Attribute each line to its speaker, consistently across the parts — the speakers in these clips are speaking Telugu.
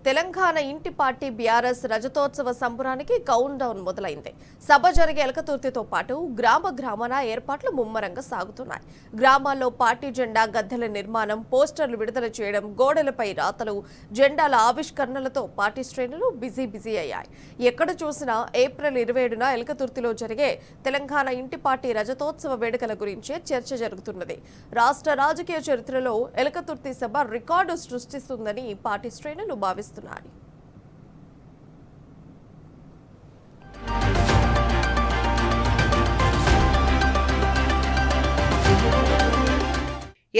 Speaker 1: తెలంగాణ ఇంటి పార్టీ బీఆర్ఎస్ రజతోత్సవ సంబరానికి కౌంట్ డౌన్ మొదలైంది. సభ జరిగే ఎలకతుర్తితో పాటు గ్రామాన ఏర్పాట్లు ముమ్మరంగా సాగుతున్నాయి. గ్రామాల్లో పార్టీ జెండా గద్దెల నిర్మాణం, పోస్టర్లు విడుదల చేయడం, గోడలపై రాతలు, జెండాల ఆవిష్కరణలతో పార్టీ శ్రేణులు బిజీ అయ్యాయి. ఎక్కడ చూసినా ఏప్రిల్ 27న ఎలకతుర్తిలో జరిగే తెలంగాణ ఇంటి పార్టీ రజతోత్సవ వేడుకల గురించే చర్చ జరుగుతున్నది. రాష్ట్ర రాజకీయ చరిత్రలో ఎలకతుర్తి సభ రికార్డు సృష్టిస్తుందని పార్టీ శ్రేణులు భావిస్తున్నారు.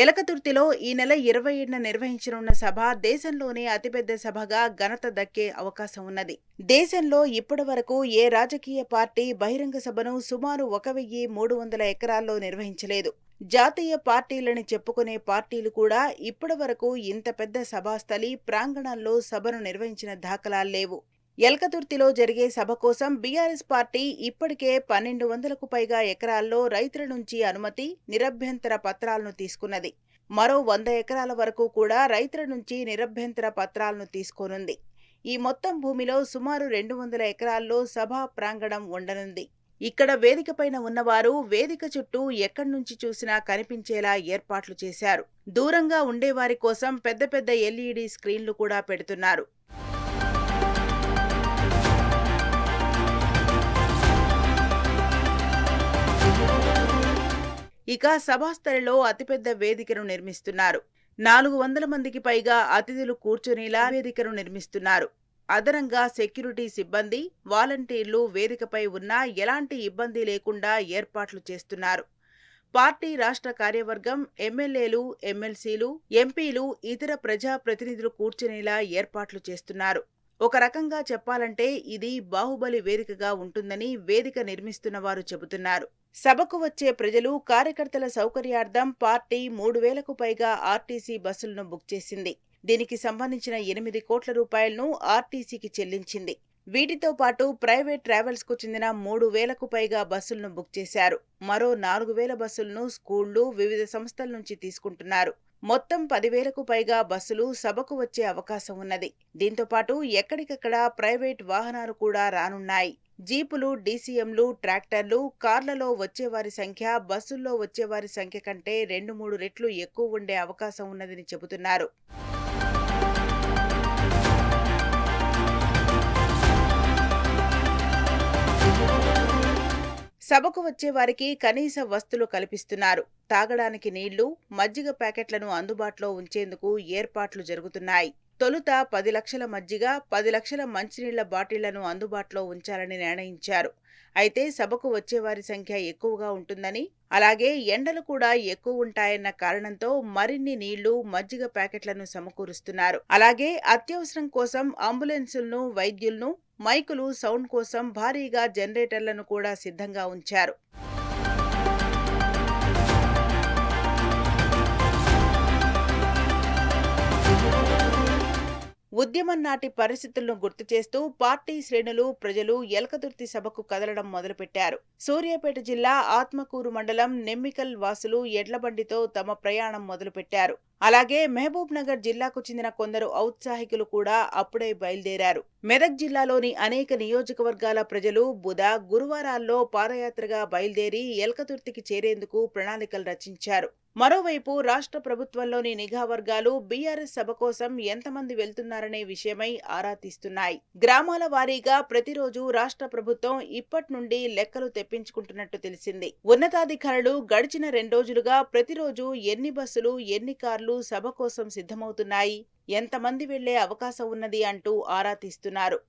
Speaker 2: ఎలకతుర్తిలో ఈ నెల 27న నిర్వహించనున్న సభ దేశంలోనే అతిపెద్ద సభగా ఘనత దక్కే అవకాశం ఉన్నది. దేశంలో ఇప్పటి వరకు ఏ రాజకీయ పార్టీ బహిరంగ సభను సుమారు 1300 ఎకరాల్లో నిర్వహించలేదు. జాతీయ పార్టీలని చెప్పుకునే పార్టీలు కూడా ఇప్పటి వరకు ఇంత పెద్ద సభాస్థలి ప్రాంగణంలో సభను నిర్వహించిన దాఖలాలు లేవు. ఎలకతుర్తిలో జరిగే సభ కోసం బీఆర్ఎస్ పార్టీ ఇప్పటికే 1200కు పైగా ఎకరాల్లో రైతుల నుంచి అనుమతి, నిరభ్యంతర పత్రాలను తీసుకున్నది. మరో 100 ఎకరాల వరకు కూడా రైతుల నుంచి నిరభ్యంతర పత్రాలను తీసుకోనుంది. ఈ మొత్తం భూమిలో సుమారు 200 ఎకరాల్లో సభా ప్రాంగణం ఉండనుంది. ఇక్కడ వేదికపైన ఉన్నవారు వేదిక చుట్టూ ఎక్కడి నుంచి చూసినా కనిపించేలా ఏర్పాట్లు చేశారు. దూరంగా ఉండేవారి కోసం పెద్ద ఎల్ఈడీ స్క్రీన్లు కూడా పెడుతున్నారు. ఇక సభాస్థలిలో అతిపెద్ద వేదికను నిర్మిస్తున్నారు. 400 మందికి పైగా అతిథులు కూర్చునేలా వేదికను నిర్మిస్తున్నారు. అదనంగా సెక్యూరిటీ సిబ్బంది, వాలంటీర్లు వేదికపై ఉన్నా ఎలాంటి ఇబ్బంది లేకుండా ఏర్పాట్లు చేస్తున్నారు. పార్టీ రాష్ట్ర కార్యవర్గం, ఎమ్మెల్యేలు, ఎమ్మెల్సీలు, ఎంపీలు, ఇతర ప్రజా ప్రతినిధులు కూర్చునేలా ఏర్పాట్లు చేస్తున్నారు. ఒక రకంగా చెప్పాలంటే ఇది బాహుబలి వేదికగా ఉంటుందని వేదిక నిర్మిస్తున్న వారు చెబుతున్నారు. సభకు వచ్చే ప్రజలు, కార్యకర్తల సౌకర్యార్థం పార్టీ 3000కు పైగా ఆర్టీసీ బస్సులను బుక్ చేసింది. దీనికి సంబంధించిన 8 కోట్ల రూపాయలను ఆర్టీసీకి చెల్లించింది. వీటితో పాటు ప్రైవేట్ ట్రావెల్స్ కు చెందిన 3000కు పైగా బస్సులను బుక్ చేశారు. మరో 4000 బస్సులను స్కూళ్లు, వివిధ సంస్థల నుంచి తీసుకుంటున్నారు. మొత్తం 10,000కు పైగా బస్సులు సభకు వచ్చే అవకాశం ఉన్నది. దీంతో పాటు ఎక్కడికక్కడ ప్రైవేట్ వాహనాలు కూడా రానున్నాయి. జీపులు, డీసీఎంలు, ట్రాక్టర్లు, కార్లలో వచ్చేవారి సంఖ్య బస్సుల్లో వచ్చేవారి సంఖ్య కంటే 2-3 రెట్లు ఎక్కువ ఉండే అవకాశం ఉన్నదని చెబుతున్నారు. సభకు వచ్చే వారికి కనీస వస్తువులు కల్పిస్తున్నారు. తాగడానికి నీళ్లు, మజ్జిగ ప్యాకెట్లను అందుబాటులో ఉంచేందుకు ఏర్పాట్లు జరుగుతున్నాయి. తొలుత 10 లక్షల మజ్జిగ, 10 లక్షల మంచినీళ్ల బాటిళ్లను అందుబాటులో ఉంచాలని నిర్ణయించారు. అయితే సభకు వచ్చేవారి సంఖ్య ఎక్కువగా ఉంటుందని, అలాగే ఎండలు కూడా ఎక్కువ ఉంటాయన్న కారణంతో మరిన్ని నీళ్లు, మజ్జిగ ప్యాకెట్లను సమకూరుస్తున్నారు. అలాగే అత్యవసరం కోసం అంబులెన్సులను, వైద్యులను, మైకులు, సౌండ్ కోసం భారీగా జనరేటర్లను కూడా సిద్ధంగా ఉంచారు. ఉద్యమం నాటి పరిస్థితులను గుర్తు చేస్తూ పార్టీ శ్రేణులు, ప్రజలు ఎలకతుర్తి సభకు కదలడం మొదలుపెట్టారు. సూర్యాపేట జిల్లా ఆత్మకూరు మండలం నెమ్మికల్ వాసులు ఎడ్లబండితో తమ ప్రయాణం మొదలుపెట్టారు. అలాగే మహబూబ్ నగర్ జిల్లాకు చెందిన కొందరు ఔత్సాహికులు కూడా అప్పుడే బయలుదేరారు. మెదక్ జిల్లాలోని అనేక నియోజకవర్గాల ప్రజలు బుధ, గురువారాల్లో పాదయాత్రగా బయలుదేరి ఎలకతుర్తికి చేరేందుకు ప్రణాళికలు రచించారు. మరోవైపు రాష్ట్ర ప్రభుత్వంలోని నిఘా వర్గాలు బీఆర్ఎస్ సభ కోసం ఎంతమంది వెళ్తున్నారనే విషయమై ఆరా తీస్తున్నాయి. గ్రామాల వారీగా ప్రతిరోజు రాష్ట్ర ప్రభుత్వం ఇప్పటి నుండి లెక్కలు తెప్పించుకుంటున్నట్టు తెలిసింది. ఉన్నతాధికారులు గడిచిన 2 రోజులుగా ప్రతిరోజు ఎన్ని బస్సులు, ఎన్ని కార్లు సభ కోసం సిద్ధమవుతున్నాయి, ఎంతమంది వెళ్లే అవకాశం ఉన్నది అంటూ ఆరా తీస్తున్నారు.